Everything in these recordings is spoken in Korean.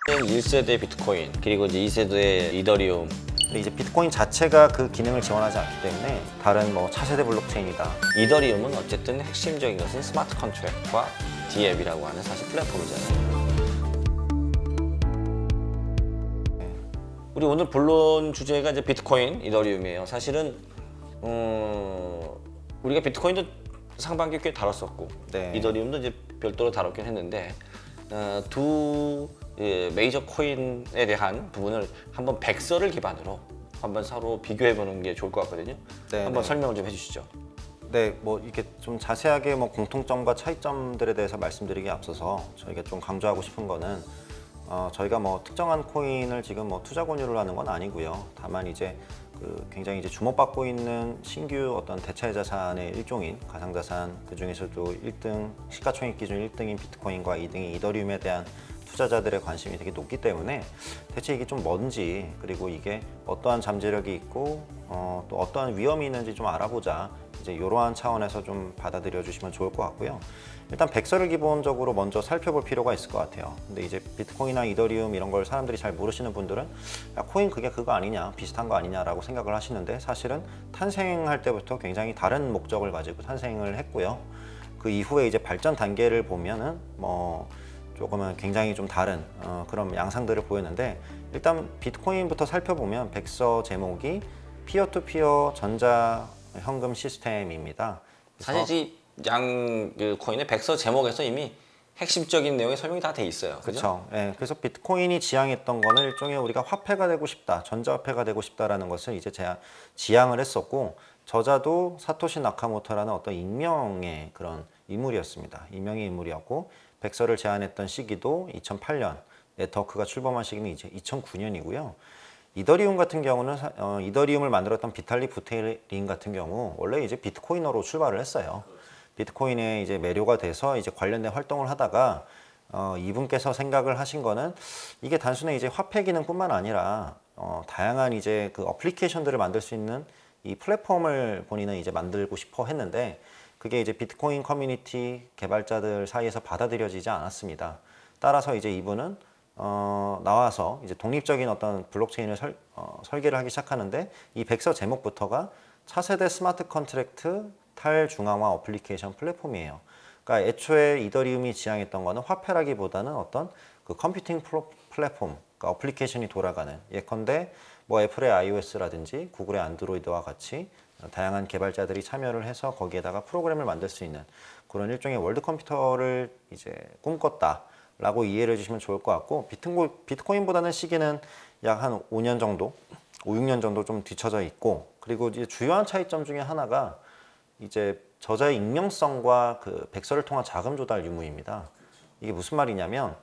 1세대 비트코인 그리고 이제 2세대 이더리움. 근데 이제 비트코인 자체가 그 기능을 지원하지 않기 때문에 다른 뭐 차세대 블록체인이다. 이더리움은 어쨌든 핵심적인 것은 스마트 컨트랙트와 DApp이라고 하는 사실 플랫폼이잖아요. 우리 오늘 본론 주제가 이제 비트코인, 이더리움이에요. 사실은 우리가 비트코인도 상반기 꽤 다뤘었고, 네. 이더리움도 이제 별도로 다뤘긴 했는데 두 메이저 코인에 대한 부분을 한번 백서를 기반으로 한번 서로 비교해보는 게 좋을 것 같거든요. 네, 한번 네. 설명을 좀 해주시죠. 네, 뭐 이렇게 좀 자세하게 뭐 공통점과 차이점들에 대해서 말씀드리기에 앞서서 저희가 좀 강조하고 싶은 거는 저희가 뭐 특정한 코인을 지금 뭐 투자 권유를 하는 건 아니고요. 다만 이제 굉장히 이제 주목받고 있는 신규 어떤 대체 자산의 일종인 가상자산, 그 중에서도 1등 시가총액 기준 1등인 비트코인과 2등인 이더리움에 대한 투자자들의 관심이 되게 높기 때문에 대체 이게 좀 뭔지, 그리고 이게 어떠한 잠재력이 있고 또 어떠한 위험이 있는지 좀 알아보자, 이제 이러한 차원에서 좀 받아들여 주시면 좋을 것 같고요. 일단 백서를 기본적으로 먼저 살펴볼 필요가 있을 것 같아요. 근데 이제 비트코인이나 이더리움 이런 걸 사람들이 잘 모르시는 분들은 야, 코인 그게 그거 아니냐, 비슷한 거 아니냐라고 생각을 하시는데, 사실은 탄생할 때부터 굉장히 다른 목적을 가지고 탄생을 했고요. 그 이후에 이제 발전 단계를 보면은 뭐 조금은 굉장히 좀 다른 그런 양상들을 보였는데, 일단 비트코인부터 살펴보면 백서 제목이 피어투피어 전자 현금 시스템입니다. 사실 그 코인의 백서 제목에서 이미 핵심적인 내용이 설명이 다 돼 있어요. 그렇죠. 예, 그래서 비트코인이 지향했던 거는 일종의 우리가 화폐가 되고 싶다, 전자화폐가 되고 싶다라는 것을 이제 지향을 했었고, 저자도 사토시 나카모토라는 어떤 익명의 그런 인물이었습니다. 익명의 인물이었고, 백서를 제안했던 시기도 2008년, 네트워크가 출범한 시기는 이제 2009년이고요. 이더리움 같은 경우는 이더리움을 만들었던 비탈릭 부테린 같은 경우 원래 이제 비트코이너로 출발을 했어요. 비트코인에 이제 매료가 돼서 이제 관련된 활동을 하다가 이분께서 생각을 하신 거는 이게 단순히 이제 화폐 기능뿐만 아니라 다양한 이제 그 어플리케이션들을 만들 수 있는 이 플랫폼을 본인은 이제 만들고 싶어 했는데, 그게 이제 비트코인 커뮤니티 개발자들 사이에서 받아들여지지 않았습니다. 따라서 이제 이분은 나와서 이제 독립적인 어떤 블록체인을 설계를 하기 시작하는데, 이 백서 제목부터가 차세대 스마트 컨트랙트 탈중앙화 어플리케이션 플랫폼이에요. 그러니까 애초에 이더리움이 지향했던 거는 화폐라기보다는 어떤 그 컴퓨팅 플랫폼, 그러니까 어플리케이션이 돌아가는, 예컨대 뭐 애플의 iOS라든지 구글의 안드로이드와 같이 다양한 개발자들이 참여를 해서 거기에다가 프로그램을 만들 수 있는 그런 일종의 월드 컴퓨터를 이제 꿈꿨다라고 이해를 해주시면 좋을 것 같고, 비트코인보다는 시기는 약 한 5년 정도, 5, 6년 정도 좀 뒤쳐져 있고, 그리고 이제 주요한 차이점 중에 하나가 이제 저자의 익명성과 그 백서를 통한 자금 조달 유무입니다. 이게 무슨 말이냐면,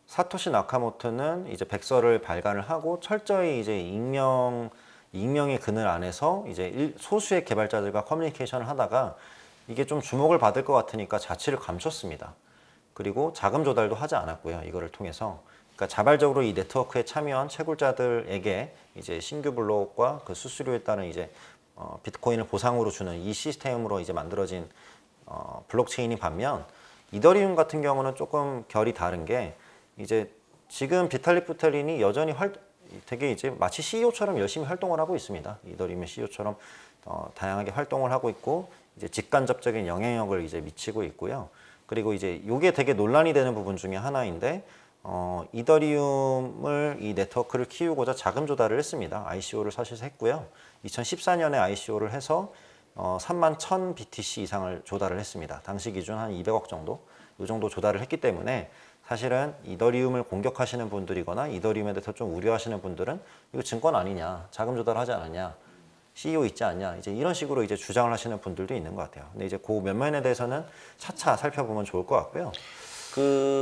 사토시 나카모토는 이제 백서를 발간을 하고 철저히 이제 익명의 그늘 안에서 이제 소수의 개발자들과 커뮤니케이션을 하다가 이게 좀 주목을 받을 것 같으니까 자취를 감췄습니다. 그리고 자금 조달도 하지 않았고요. 이거를 통해서. 그러니까 자발적으로 이 네트워크에 참여한 채굴자들에게 이제 신규 블록과 그 수수료에 따른 이제 비트코인을 보상으로 주는 이 시스템으로 이제 만들어진 블록체인이 반면, 이더리움 같은 경우는 조금 결이 다른 게, 이제 지금 비탈릭 부테린이 여전히 되게 이제 마치 CEO처럼 열심히 활동을 하고 있습니다. 이더리움의 CEO처럼 다양하게 활동을 하고 있고, 이제 직간접적인 영향력을 이제 미치고 있고요. 그리고 이제 이게 되게 논란이 되는 부분 중에 하나인데, 이더리움을 이 네트워크를 키우고자 자금 조달을 했습니다. ICO를 사실 했고요. 2014년에 ICO를 해서 31,000 BTC 이상을 조달을 했습니다. 당시 기준 한 200억 정도, 이 정도 조달을 했기 때문에 사실은 이더리움을 공격하시는 분들이거나 이더리움에 대해서 좀 우려하시는 분들은 이거 증권 아니냐, 자금 조달하지 않았냐, CEO 있지 않냐, 이제 이런 식으로 이제 주장을 하시는 분들도 있는 것 같아요. 근데 이제 그 면면에 대해서는 차차 살펴보면 좋을 것 같고요.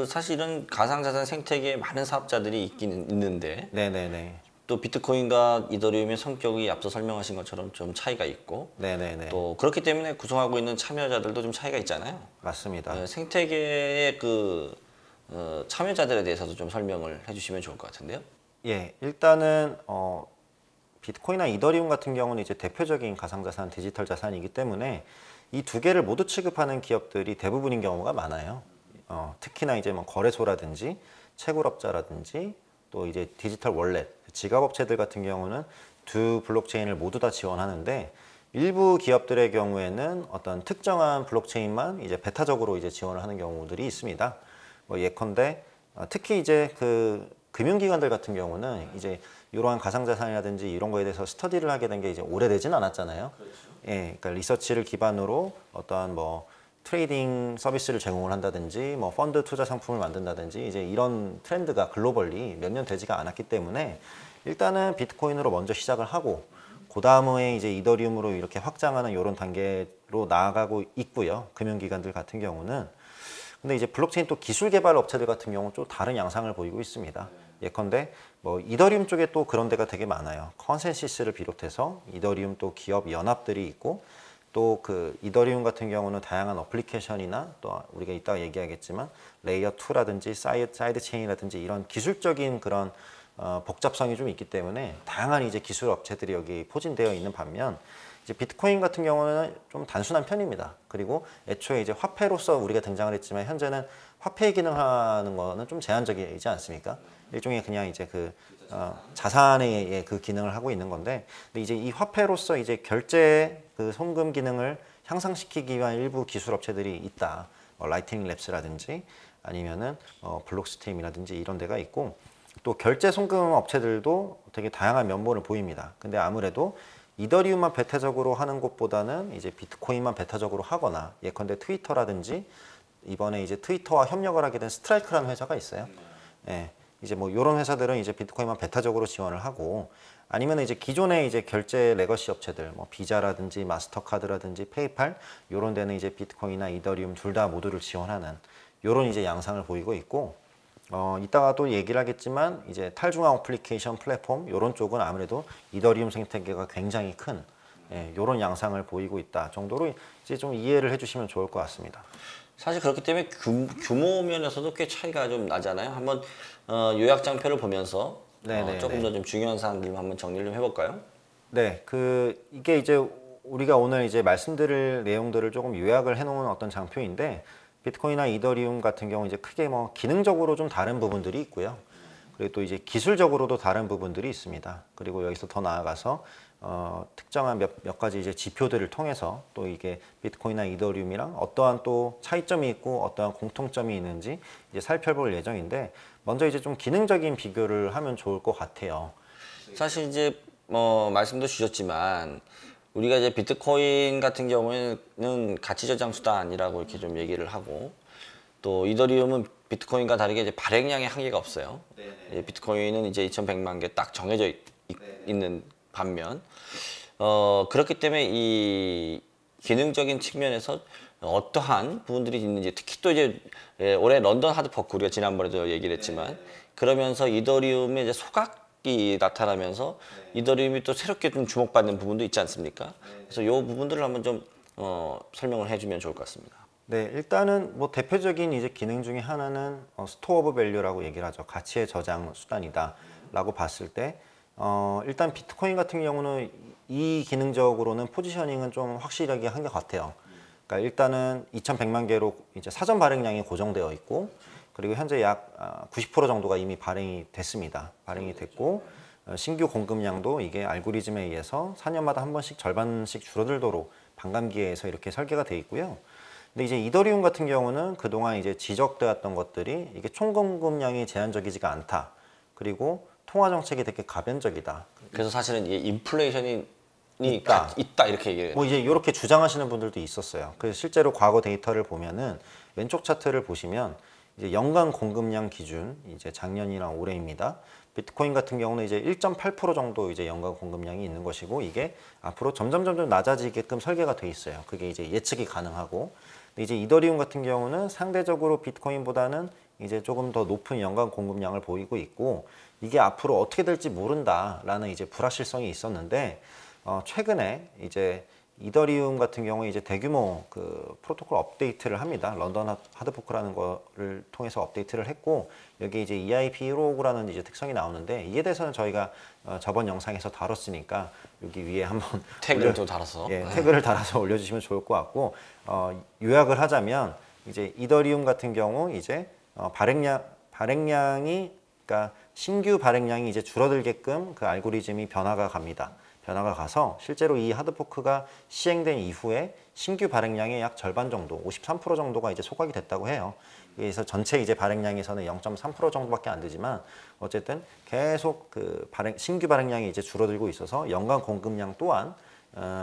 사실은 가상자산 생태계에 많은 사업자들이 있긴 있는데, 네네네. 또 비트코인과 이더리움의 성격이 앞서 설명하신 것처럼 좀 차이가 있고, 네네네. 또 그렇기 때문에 구성하고 있는 참여자들도 좀 차이가 있잖아요. 맞습니다. 생태계의 참여자들에 대해서도 좀 설명을 해주시면 좋을 것 같은데요. 예, 일단은 비트코인이나 이더리움 같은 경우는 이제 대표적인 가상자산, 디지털 자산이기 때문에 이 두 개를 모두 취급하는 기업들이 대부분인 경우가 많아요. 특히나 이제 뭐 거래소라든지 채굴업자라든지 또 이제 디지털 월렛, 지갑 업체들 같은 경우는 두 블록체인을 모두 다 지원하는데 일부 기업들의 경우에는 어떤 특정한 블록체인만 이제 베타적으로 이제 지원을 하는 경우들이 있습니다. 뭐 예컨대 특히 이제 그 금융기관들 같은 경우는 이제 이러한 가상자산이라든지 이런 거에 대해서 스터디를 하게 된 게 이제 오래되진 않았잖아요. 그렇죠. 예, 그러니까 리서치를 기반으로 어떠한 뭐 트레이딩 서비스를 제공을 한다든지 뭐 펀드 투자 상품을 만든다든지 이제 이런 트렌드가 글로벌리 몇 년 되지가 않았기 때문에 일단은 비트코인으로 먼저 시작을 하고 그 다음에 이제 이더리움으로 이렇게 확장하는 이런 단계로 나아가고 있고요. 금융기관들 같은 경우는. 근데 이제 블록체인 또 기술 개발 업체들 같은 경우는 좀 다른 양상을 보이고 있습니다. 예컨대 뭐 이더리움 쪽에 또 그런 데가 되게 많아요. 컨센시스를 비롯해서 이더리움 또 기업 연합들이 있고 또 그 이더리움 같은 경우는 다양한 어플리케이션이나 또 우리가 이따가 얘기하겠지만 레이어 2라든지 사이드 체인이라든지 이런 기술적인 그런 복잡성이 좀 있기 때문에 다양한 이제 기술 업체들이 여기 포진되어 있는 반면 이제 비트코인 같은 경우는 좀 단순한 편입니다. 그리고 애초에 이제 화폐로서 우리가 등장을 했지만 현재는 화폐 기능하는 거는 좀 제한적이지 않습니까? 일종의 그냥 이제 그 자산의 그 기능을 하고 있는 건데, 근데 이제 이 화폐로서 이제 결제 그 송금 기능을 향상시키기 위한 일부 기술 업체들이 있다. 라이트닝 랩스라든지 아니면은 블록스트림이라든지 이런 데가 있고 또 결제 송금 업체들도 되게 다양한 면모를 보입니다. 근데 아무래도 이더리움만 베타적으로 하는 것보다는 이제 비트코인만 베타적으로 하거나 예컨대 트위터라든지 이번에 이제 트위터와 협력을 하게 된 스트라이크라는 회사가 있어요. 예, 이제 뭐 이런 회사들은 이제 비트코인만 베타적으로 지원을 하고 아니면 이제 기존의 이제 결제 레거시 업체들 뭐 비자라든지 마스터카드라든지 페이팔 이런 데는 이제 비트코인이나 이더리움 둘 다 모두를 지원하는 이런 이제 양상을 보이고 있고 이따가 또 얘기를 하겠지만 이제 탈중앙 어플리케이션 플랫폼 이런 쪽은 아무래도 이더리움 생태계가 굉장히 큰 이런 양상을 보이고 있다 정도로 이제 좀 이해를 해주시면 좋을 것 같습니다. 사실 그렇기 때문에 규모 면에서도 꽤 차이가 좀 나잖아요. 한번 요약장표를 보면서 조금 더 좀 중요한 사항들만 한번 정리를 좀 해볼까요? 네, 이게 이제 우리가 오늘 이제 말씀드릴 내용들을 조금 요약을 해놓은 어떤 장표인데. 비트코인이나 이더리움 같은 경우 이제 크게 뭐 기능적으로 좀 다른 부분들이 있고요. 그리고 또 이제 기술적으로도 다른 부분들이 있습니다. 그리고 여기서 더 나아가서 특정한 몇 가지 이제 지표들을 통해서 또 이게 비트코인이나 이더리움이랑 어떠한 또 차이점이 있고 어떠한 공통점이 있는지 이제 살펴볼 예정인데 먼저 이제 좀 기능적인 비교를 하면 좋을 것 같아요. 사실 이제 말씀도 주셨지만 우리가 이제 비트코인 같은 경우에는 가치 저장 수단이라고 이렇게 좀 얘기를 하고 또 이더리움은 비트코인과 다르게 이제 발행량의 한계가 없어요. 비트코인은 이제 2,100만 개 딱 정해져 있는 반면 그렇기 때문에 이 기능적인 측면에서 어떠한 부분들이 있는지 특히 또 이제 올해 런던 하드포크 우리가 지난번에도 얘기를 했지만 그러면서 이더리움의 이제 소각이 나타나면서 이더리움이 또 새롭게 좀 주목받는 부분도 있지 않습니까? 그래서 이 부분들을 한번 좀 설명을 해주면 좋을 것 같습니다. 네, 일단은 뭐 대표적인 이제 기능 중에 하나는 스토어 오브 밸류라고 얘기를 하죠. 가치의 저장 수단이다라고 봤을 때 일단 비트코인 같은 경우는 이 기능적으로는 포지셔닝은 좀 확실하게 한 것 같아요. 그러니까 일단은 2,100만 개로 이제 사전 발행량이 고정되어 있고 그리고 현재 약 90% 정도가 이미 발행이 됐습니다. 발행이 됐고 신규 공급량도 이게 알고리즘에 의해서 4년마다 한 번씩 절반씩 줄어들도록 반감기에서 이렇게 설계가 돼 있고요. 근데 이제 이더리움 같은 경우는 그동안 이제 지적되었던 것들이 이게 총 공급량이 제한적이지가 않다. 그리고 통화 정책이 되게 가변적이다. 그래서 사실은 이게 인플레이션이 있다 이렇게 얘기해요. 뭐 이제 이렇게 주장하시는 분들도 있었어요. 그래서 실제로 과거 데이터를 보면은 왼쪽 차트를 보시면 이제 연간 공급량 기준 이제 작년이랑 올해입니다. 비트코인 같은 경우는 이제 1.8% 정도 이제 연간 공급량이 있는 것이고 이게 앞으로 점점 낮아지게끔 설계가 돼 있어요. 그게 이제 예측이 가능하고. 근데 이제 이더리움 같은 경우는 상대적으로 비트코인보다는 이제 조금 더 높은 연간 공급량을 보이고 있고 이게 앞으로 어떻게 될지 모른다라는 이제 불확실성이 있었는데 최근에 이제 이더리움 같은 경우에 이제 대규모 그 프로토콜 업데이트를 합니다. 런던 하드포크라는 거를 통해서 업데이트를 했고 여기 이제 EIP 156라는 이제 특성이 나오는데 이에 대해서는 저희가 저번 영상에서 다뤘으니까 여기 위에 한번 태그를 또 달아서 태그를 달아서 올려주시면 좋을 것 같고 요약을 하자면 이제 이더리움 같은 경우 이제 발행량이 그러니까 신규 발행량이 이제 줄어들게끔 그 알고리즘이 변화가 갑니다. 변화가 가서 실제로 이 하드포크가 시행된 이후에 신규 발행량의 약 절반 정도, 53% 정도가 이제 소각이 됐다고 해요. 그래서 전체 이제 발행량에서는 0.3% 정도밖에 안 되지만 어쨌든 계속 그 신규 발행량이 이제 줄어들고 있어서 연간 공급량 또한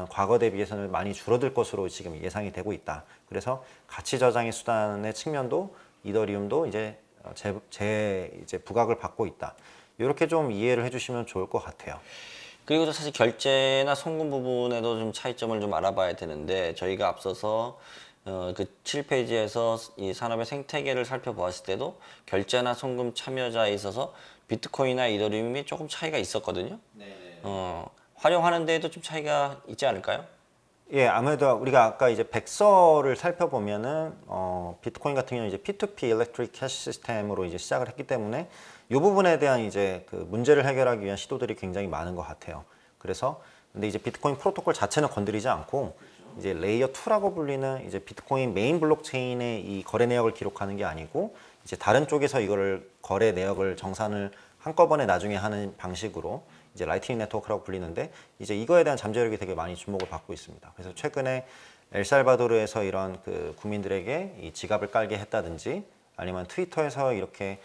과거 대비해서는 많이 줄어들 것으로 지금 예상이 되고 있다. 그래서 가치 저장의 수단의 측면도 이더리움도 이제 이제 부각을 받고 있다. 이렇게 좀 이해를 해주시면 좋을 것 같아요. 그리고 사실 결제나 송금 부분에도 좀 차이점을 좀 알아봐야 되는데 저희가 앞서서 그 7페이지에서 이 산업의 생태계를 살펴보았을 때도 결제나 송금 참여자에 있어서 비트코인이나 이더리움이 조금 차이가 있었거든요. 활용하는 데에도 좀 차이가 있지 않을까요? 예, 아무래도 우리가 아까 이제 백서를 살펴보면은 비트코인 같은 경우는 이제 P2P 일렉트릭 캐시 시스템으로 이제 시작을 했기 때문에 이 부분에 대한 이제 그 문제를 해결하기 위한 시도들이 굉장히 많은 것 같아요. 그래서 근데 이제 비트코인 프로토콜 자체는 건드리지 않고 이제 레이어 2라고 불리는 이제 비트코인 메인 블록체인의 이 거래 내역을 기록하는 게 아니고 이제 다른 쪽에서 이거를 거래 내역을 정산을 한꺼번에 나중에 하는 방식으로 이제 라이트닝 네트워크라고 불리는데 이제 이거에 대한 잠재력이 되게 많이 주목을 받고 있습니다. 그래서 최근에 엘살바도르에서 이런 그 국민들에게 이 지갑을 깔게 했다든지 아니면 트위터에서 이렇게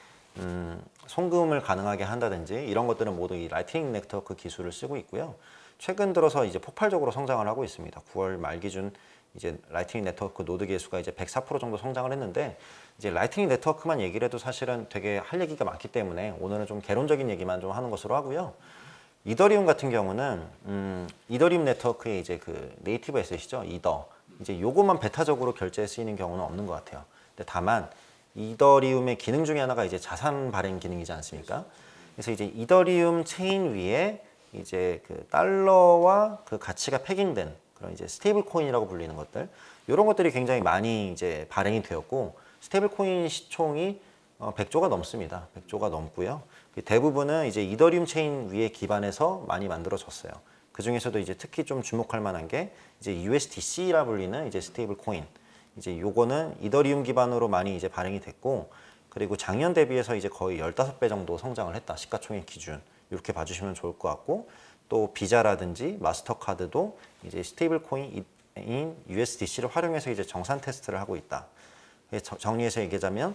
송금을 가능하게 한다든지 이런 것들은 모두 이 라이트닝 네트워크 기술을 쓰고 있고요. 최근 들어서 이제 폭발적으로 성장을 하고 있습니다. 9월 말 기준 이제 라이트닝 네트워크 노드 개수가 이제 104% 정도 성장을 했는데 이제 라이트닝 네트워크만 얘기를 해도 사실은 되게 할 얘기가 많기 때문에 오늘은 좀 개론적인 얘기만 좀 하는 것으로 하고요. 이더리움 같은 경우는 이더리움 네트워크의 이제 그 네이티브 에셋이죠. 이더. 이제 요것만 베타적으로 결제에 쓰이는 경우는 없는 것 같아요. 근데 다만 이더리움의 기능 중에 하나가 이제 자산 발행 기능이지 않습니까? 그래서 이제 이더리움 체인 위에 이제 그 달러와 그 가치가 패깅된 그런 이제 스테이블 코인이라고 불리는 것들 이런 것들이 굉장히 많이 이제 발행이 되었고 스테이블 코인 시총이 100조가 넘습니다. 100조가 넘고요. 대부분은 이제 이더리움 체인 위에 기반해서 많이 만들어졌어요. 그 중에서도 이제 특히 좀 주목할 만한 게 이제 USDC라 불리는 이제 스테이블 코인. 이제 요거는 이더리움 기반으로 많이 이제 발행이 됐고 그리고 작년 대비해서 이제 거의 15배 정도 성장을 했다. 시가총액 기준. 이렇게 봐주시면 좋을 것 같고 또 비자라든지 마스터카드도 이제 스테이블 코인인 USDC를 활용해서 이제 정산 테스트를 하고 있다. 정리해서 얘기하자면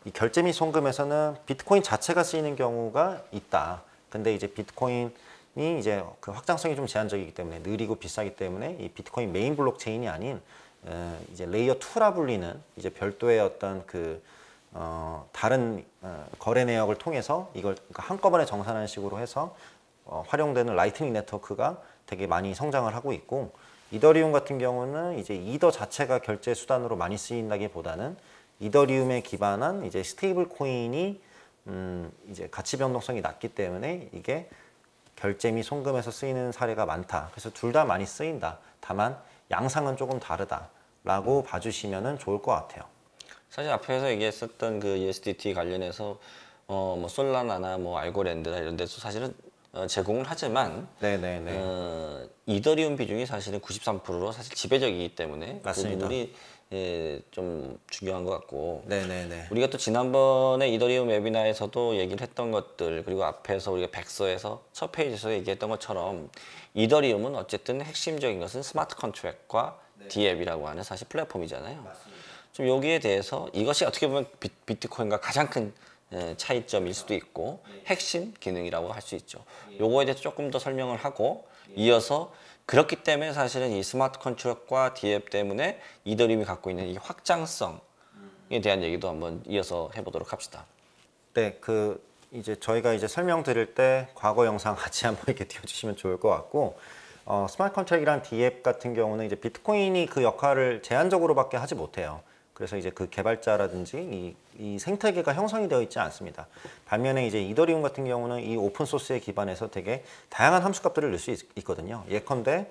이 결제 및 송금에서는 비트코인 자체가 쓰이는 경우가 있다. 근데 이제 비트코인이 이제 그 확장성이 좀 제한적이기 때문에 느리고 비싸기 때문에 이 비트코인 메인 블록체인이 아닌 이제 레이어 2라 불리는 이제 별도의 어떤 그 다른 거래 내역을 통해서 이걸 한꺼번에 정산하는 식으로 해서 활용되는 라이트닝 네트워크가 되게 많이 성장을 하고 있고 이더리움 같은 경우는 이제 이더 자체가 결제 수단으로 많이 쓰인다기보다는 이더리움에 기반한 이제 스테이블 코인이 이제 가치 변동성이 낮기 때문에 이게 결제 및 송금에서 쓰이는 사례가 많다. 그래서 둘 다 많이 쓰인다. 다만 양상은 조금 다르다라고 봐주시면 좋을 것 같아요. 사실 앞에서 얘기했었던 그 USDT 관련해서 뭐 솔라나나 뭐 알고랜드나 이런 데서 사실은 제공을 하지만 이더리움 비중이 사실은 93%로 사실 지배적이기 때문에 맞습니다. 그 부분이 좀 중요한 것 같고 네네네. 우리가 또 지난번에 이더리움 웨비나에서도 얘기를 했던 것들 그리고 앞에서 우리가 백서에서 첫 페이지에서 얘기했던 것처럼 이더리움은 어쨌든 핵심적인 것은 스마트 컨트랙과 디앱이라고 하는 사실 플랫폼이잖아요. 맞습니다. 좀 여기에 대해서 이것이 어떻게 보면 비트코인과 가장 큰 차이점일 수도 있고 핵심 기능이라고 할 수 있죠. 요거에 대해서 조금 더 설명을 하고 이어서 그렇기 때문에 사실은 이 스마트 컨트랙과 디앱 때문에 이더리움이 갖고 있는 이 확장성에 대한 얘기도 한번 이어서 해보도록 합시다. 네, 그 이제 저희가 이제 설명드릴 때 과거 영상 같이 한번 이렇게 띄워주시면 좋을 것 같고 스마트 컨트랙이란 디앱 같은 경우는 이제 비트코인이 그 역할을 제한적으로밖에 하지 못해요. 그래서 이제 그 개발자라든지 이 생태계가 형성이 되어 있지 않습니다. 반면에 이제 이더리움 같은 경우는 이 오픈 소스에 기반해서 되게 다양한 함수값들을 넣을 수 있거든요. 예컨대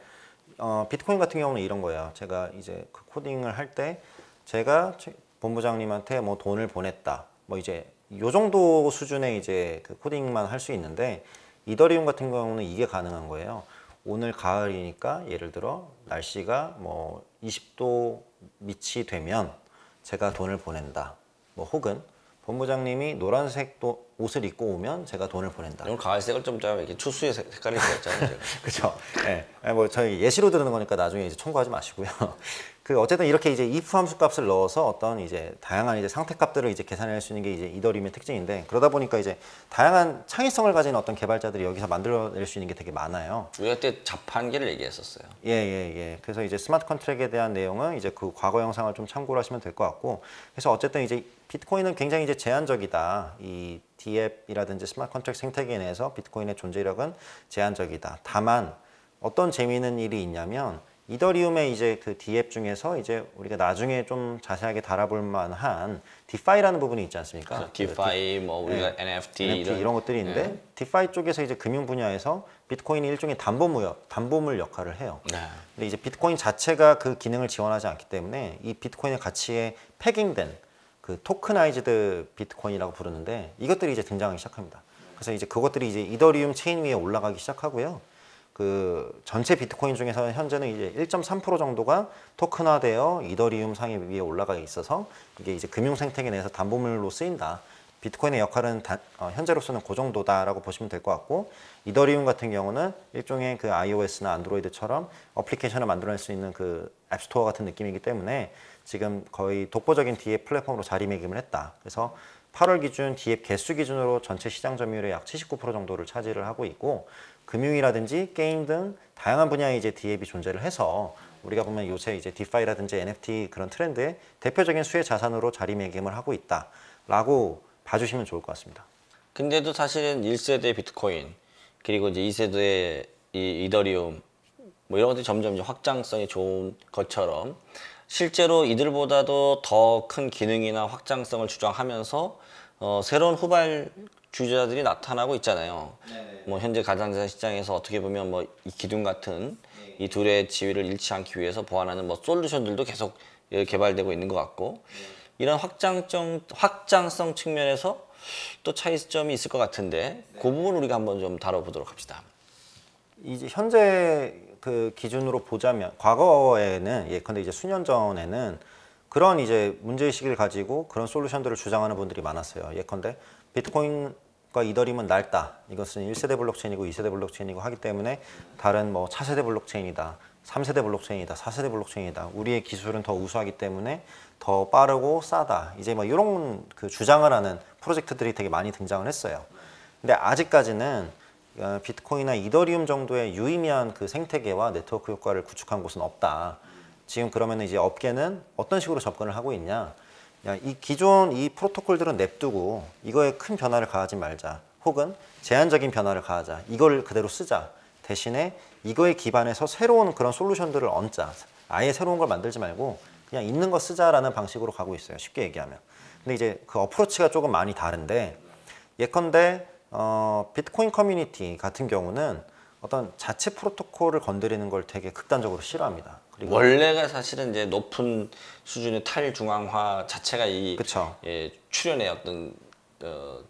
비트코인 같은 경우는 이런 거예요. 제가 이제 그 코딩을 할 때 제가 본부장님한테 뭐 돈을 보냈다. 뭐 이제 요 정도 수준의 이제 그 코딩만 할 수 있는데 이더리움 같은 경우는 이게 가능한 거예요. 오늘 가을이니까 예를 들어 날씨가 뭐 20도 밑이 되면 제가 돈을 보낸다. 뭐 혹은 본부장님이 노란색 옷을 입고 오면 제가 돈을 보낸다. 오늘 가을색을 좀 이렇게 추수의 색깔을 입었잖아요. 그렇죠. 네. 뭐 저희 예시로 들은 거니까 나중에 이제 청구하지 마시고요. 그 어쨌든 이렇게 이제 if 함수 값을 넣어서 어떤 이제 다양한 이제 상태 값들을 이제 계산할 수 있는 게 이제 이더리움의 특징인데, 그러다 보니까 이제 다양한 창의성을 가진 어떤 개발자들이 여기서 만들어낼 수 있는 게 되게 많아요. 우리가 그때 자판기를 얘기했었어요. 예. 그래서 이제 스마트 컨트랙에 대한 내용은 이제 그 과거 영상을 좀 참고를 하시면 될 것 같고, 그래서 어쨌든 이제 비트코인은 굉장히 이제 제한적이다. 이 DApp이라든지 스마트 컨트랙 생태계 내에서 비트코인의 존재력은 제한적이다. 다만 어떤 재미있는 일이 있냐면, 이더리움의 이제 그 DApp 중에서 이제 우리가 나중에 좀 자세하게 다뤄볼 만한 디파이라는 부분이 있지 않습니까? 그렇죠. 디파이, 뭐 우리가 NFT 이런 것들이 있는데, 디파이 쪽에서 이제 금융 분야에서 비트코인이 일종의 담보물 역할을 해요. 네. 근데 이제 비트코인 자체가 그 기능을 지원하지 않기 때문에 이 비트코인의 가치에 패깅된 그 토크나이즈드 비트코인이라고 부르는데, 이것들이 이제 등장하기 시작합니다. 그래서 이제 그것들이 이제 이더리움 체인 위에 올라가기 시작하고요. 그 전체 비트코인 중에서 현재는 이제 1.3% 정도가 토큰화되어 이더리움 상위 위에 올라가 있어서 이게 이제 금융 생태계 내에서 담보물로 쓰인다. 비트코인의 역할은 현재로서는 그 정도다라고 보시면 될 것 같고, 이더리움 같은 경우는 일종의 그 iOS나 안드로이드처럼 어플리케이션을 만들어낼 수 있는 그 앱스토어 같은 느낌이기 때문에 지금 거의 독보적인 DApp 플랫폼으로 자리매김을 했다. 그래서 8월 기준 DApp 개수 기준으로 전체 시장 점유율의 약 79% 정도를 차지를 하고 있고, 금융이라든지 게임 등 다양한 분야의 이제 DApp이 존재를 해서 우리가 보면 요새 이제 디파이라든지 NFT 그런 트렌드의 대표적인 수혜 자산으로 자리매김을 하고 있다라고 봐주시면 좋을 것 같습니다. 근데도 사실은 1세대 비트코인, 그리고 이제 2세대의 이 이더리움, 뭐 이런 것들이 점점 이제 확장성이 좋은 것처럼 실제로 이들보다도 더 큰 기능이나 확장성을 주장하면서 새로운 후발주자들이 나타나고 있잖아요. 뭐 현재 가상자산 시장에서 어떻게 보면 뭐 이 기둥 같은 이 둘의 지위를 잃지 않기 위해서 보완하는 뭐 솔루션들도 계속 개발되고 있는 것 같고, 이런 확장성 측면에서 또 차이점이 있을 것 같은데, 그 부분 우리가 한번 좀 다뤄보도록 합시다. 이제 현재 그 기준으로 보자면, 과거에는 예컨대 이제 수년 전에는 그런 이제 문제의식을 가지고 그런 솔루션들을 주장하는 분들이 많았어요. 예컨대 비트코인과 이더리움은 낡다. 이것은 1세대 블록체인이고 2세대 블록체인이고 하기 때문에 다른 뭐 차세대 블록체인이다. 3세대 블록체인이다. 4세대 블록체인이다. 우리의 기술은 더 우수하기 때문에 더 빠르고 싸다. 이제 뭐 이런 그 주장을 하는 프로젝트들이 되게 많이 등장을 했어요. 근데 아직까지는 비트코인이나 이더리움 정도의 유의미한 그 생태계와 네트워크 효과를 구축한 곳은 없다. 지금 그러면 이제 업계는 어떤 식으로 접근을 하고 있냐? 이 기존 이 프로토콜들은 냅두고 이거에 큰 변화를 가하지 말자. 혹은 제한적인 변화를 가하자. 이걸 그대로 쓰자. 대신에 이거에 기반해서 새로운 그런 솔루션들을 얹자. 아예 새로운 걸 만들지 말고 그냥 있는 거 쓰자라는 방식으로 가고 있어요. 쉽게 얘기하면. 근데 이제 그 어프로치가 조금 많이 다른데, 예컨대 비트코인 커뮤니티 같은 경우는 어떤 자체 프로토콜을 건드리는 걸 되게 극단적으로 싫어합니다. 그리고 원래가 사실은 이제 높은 수준의 탈중앙화 자체가 이 출현의 어떤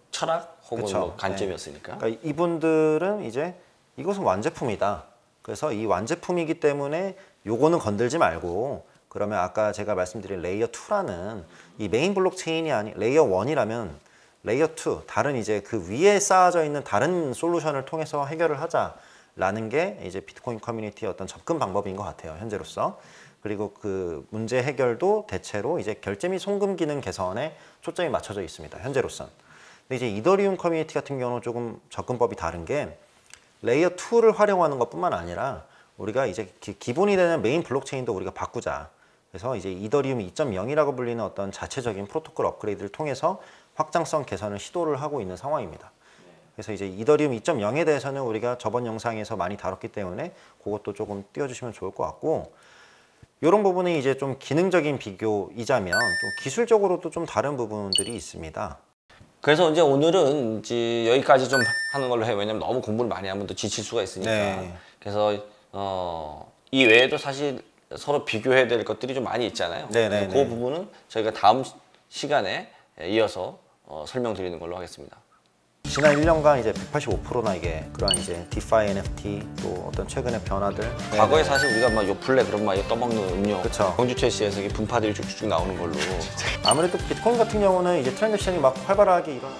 철학 혹은 뭐 관점이었으니까. 그러니까 이분들은 이제 이것은 완제품이다. 그래서 이 완제품이기 때문에 요거는 건들지 말고, 그러면 아까 제가 말씀드린 레이어 2라는 이 메인 블록체인이 아닌 레이어 1이라면 레이어 2, 다른 이제 그 위에 쌓아져 있는 다른 솔루션을 통해서 해결을 하자라는 게 이제 비트코인 커뮤니티의 어떤 접근 방법인 것 같아요, 현재로서. 그리고 그 문제 해결도 대체로 이제 결제 및 송금 기능 개선에 초점이 맞춰져 있습니다, 현재로선. 근데 이제 이더리움 커뮤니티 같은 경우는 조금 접근법이 다른 게, 레이어 2를 활용하는 것뿐만 아니라 우리가 이제 기본이 되는 메인 블록체인도 우리가 바꾸자. 그래서 이제 이더리움 2.0이라고 불리는 어떤 자체적인 프로토콜 업그레이드를 통해서 확장성 개선을 시도를 하고 있는 상황입니다. 그래서 이제 이더리움 2.0에 대해서는 우리가 저번 영상에서 많이 다뤘기 때문에 그것도 조금 띄워주시면 좋을 것 같고, 이런 부분이 이제 좀 기능적인 비교이자면 또 기술적으로도 좀 다른 부분들이 있습니다. 그래서 이제 오늘은 이제 여기까지 좀 하는 걸로 해요. 왜냐면 너무 공부를 많이 하면 또 지칠 수가 있으니까. 그래서 이 외에도 사실 서로 비교해야 될 것들이 좀 많이 있잖아요. 그 부분은 저희가 다음 시간에 이어서 설명드리는 걸로 하겠습니다. 지난 1년간 이제 185%나 이게 그러한 이제 디파이 NFT 또 어떤 최근의 변화들. 과거에 사실 우리가 막 요플레 그런 막 떠먹는 음료, 그쵸. 경주 최씨에서 이게 분파들이 쭉쭉 나오는 걸로. 아무래도 비트코인 같은 경우는 이제 트랜잭션이 막 활발하게 일어나.